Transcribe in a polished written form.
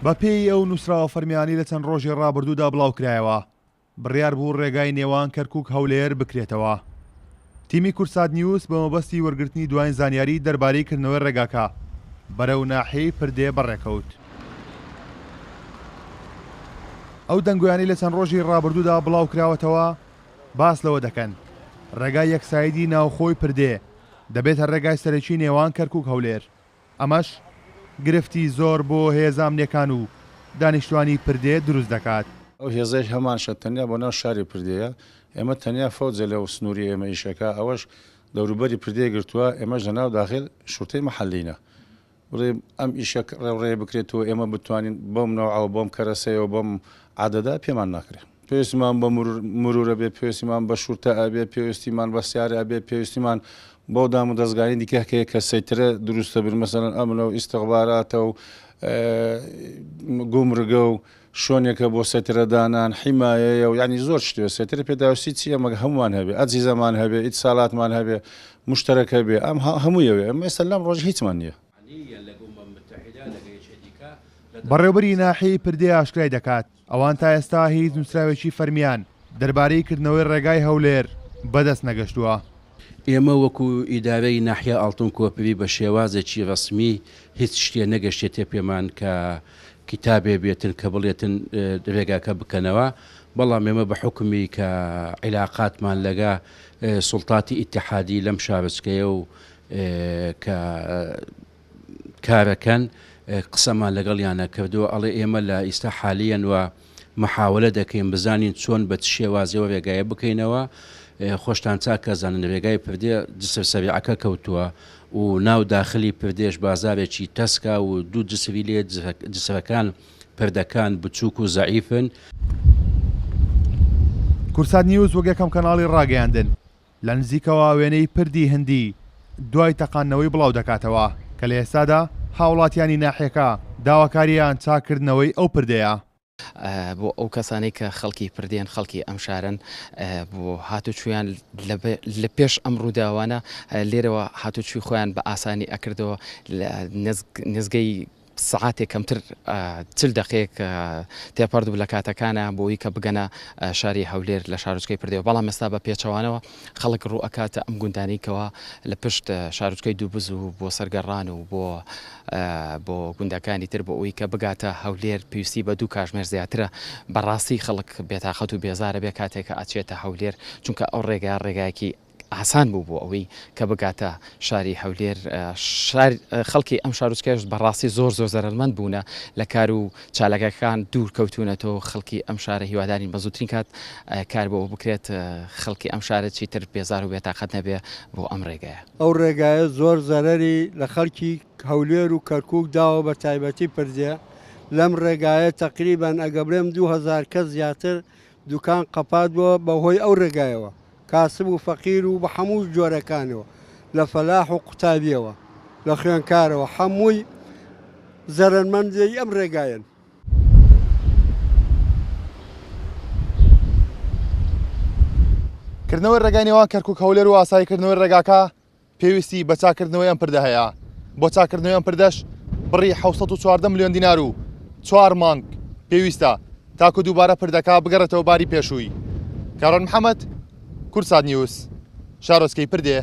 بە پێی ئەو نووسراوە فەرمیانی لە چەند ڕۆژی ڕابردوودا بڵاوکرایەوە بڕیار بوو ڕێگای نێوان کەرکووک هەولێر بکرێتەوە. تیمی کورسات نیوز بە مەبەستی وەرگرتنی دوایین زانیاری دەربارەی کردنەوەی ڕێگاکە بەرەو ناحەی پردێ بەڕێکەوت. ئەو دەنگویانی لە چەند ڕۆژی ڕابردوودا بڵاوکراوەتەوە باس لەوە دەکەن ڕێگای یەکسایدی ناوخۆی پردێ دەبێتە ڕێگای سەرەکی نێوان کەرکووک هەولێر. ئەمەش گرفتی زۆر بۆ هێزانامنیەکان و دانیشتوانی پردێ دروست دەکات. ئەو هێزەی هەمانشە تەنیا بۆ ناو شاری پردەیە، ئێمە تەنیا فەوجە لەو سنووری ئێمە ئیشەکە ئەوەش دەوروبەری پردێ گرتووە، ئێمەش لە ناو داخل شورتەی مەحەلینە بڵێ ئەم ئیشە ڕێ بکرێتەوە ئێمە بتوانین بۆم نەوعەوە بۆم کەرەسەیەوە بۆم عادەدا پێمان ناکرێت. پێویستیمان بە مرورە بێ، پێویستیمان بە شورتە ئەبێ، پێویستیمان بە سیارە ئەبێ، پێویستیمان بۆ دام و دەستگانی دیکەکەیە کە سەیترە دروستە بر مەسەڵەن ئەمنە و ئیستیخباراتە و گومرگە و شۆنێکە بۆ سەترەدانان حیمایەیە و یعنی زۆر شتێ سەتر پێداویستی چیە مەگە هەمووان هەبێ، ئەجی زەمان هەبێ، ئیت ساڵاتمان هەبێ، مشتەرەکە بێ، ئەم هەموویەوێ ئەمە ئێستا لەم ڕۆژ هیچمان نییە. بەڕێوەبەری ناحەی پردێ ئاشکرای دەکات ئەوان تا ئێستا هیچ نووسراوێکی فەرمیان دەربارەی کردنەوەی ڕێگای هەولێر بەدەست نەگەشتووە. ئێمە وەکو ئیدارەی ناحیە ئاڵتون کۆپەوی بە شێوازێکی ڕسمی هیچ شتێ نەگەشتێتێ پێمان کە کتابێ بێتن کە بڵێتن ڕێگاکە بکەنەوە، بەڵام ئێمە بە حکمی کە عیلاقاتمان لەگە سوڵتاتی ئیتیحادی لەم شارچکەیە و کە کارەکەن قسەمان لەگەڵیانە کردووە ئەڵێ ئێمە لە ئیستا حالیەن و محاولە دەکەین بزانین چۆن بە شێوازەوە ڕێگایە بکەینەوە. خۆشتان چاکەزانن ڕێگای پردێ جسر سەریعەکە کەوتووە و ناو داخلی پردێش بازارێکی تەسکا و دوو جسوی لێ جسرەکان پردەکان بچووک و زەعیفن. کورسات نیوز وەک یەکەم کەناڵی ڕاگەیاندن لە نزیکەوە وێنەی پردی هەندی دوای تەقانەوەی بڵاو دەکاتەوە کە لە ئێستادا هاوڵاتیانی ناحیەکە داواکاریان چاکردنەوەی ئەو پردەیە. بۆ ئەو کەسانەی کە خەڵکی پردێن خەڵکی ئەم شارن بۆ هاتوچویان لە پێش ئەم ڕووداوانە لێرەوە هاتوچوی خۆیان بە ئاسانی ئەکردەوە نزگەی سعاتێک کەمتر 40 دقەیەک تێپەردوو لە کاتەکانە بۆی کە بگەنە شاری هەولێر لە شارچکەی پردێەوە. بەڵام ئێستا بە پێچەوانەوە خەڵک ڕوو ئەکاتە ئەم گوندانەیەکەوە لە پشت شارچکەی دووبز و بۆ سەرگەڕان و بۆ گوندەکانی تر بۆ ئەوی کە بگاتە هەولێر پێویستی بە دوو کاتژمێر زیاترە. بەڕاستی خەڵک بێتاقەت و بێزارە بێ کاتێککە ئاچێتە هەولێر، چونکە ئەو ڕێگایەکی ئاسان بوو بۆ ئەوەی کە بگاتە شاری هەولێر. خەڵکی ئەم شارچکەش بەڕاستی زۆر زەرمەند بوونە لە کار و چالەکەکان دوور کەوتونەتەوە. خەڵکی ئەم شارە هیوادارین بە زووترین کات کار بۆ بکرێت خەڵکی ئەم شارە چیتر بێزار و بێتاقەت نەبێ بۆ ئەم ڕێگایە. ئەو ڕێگایە زۆر زەرەری لە خەڵکی هەولێر و کەرکووک داوە بە تایبەتی پردێ. لەم ڕێگایە تقریبان ئەگەبرێم 2000 کەس زیاتر دوکان قەپات بووە بەهۆی ئەو ڕێگایەوە، کاسب و فەقیر و بە هەموو جۆرەکانەوە، لە فەلاح و قوتابیەوە لە خوێنکارەوە هەمووی زەرمەندی ئەم ڕێگایەن. کردنەوەی ڕێگای نێوان کەرکووک هەولێر و ئاساییکردنەوەی ڕێگاکە پێویستی بە چاکردنەوەی ئەم پردە هەیە. بۆ چاکردنەوەی ئەم پردەش بڕی 714 ملیۆن دینار و 4 مانگ پێویستە تاکو دووبارە پردەکە بگەڕێتەوە باری پێشووی. کارۆن محەممەد، کورسات نیوز، شارۆچکەی پردێ.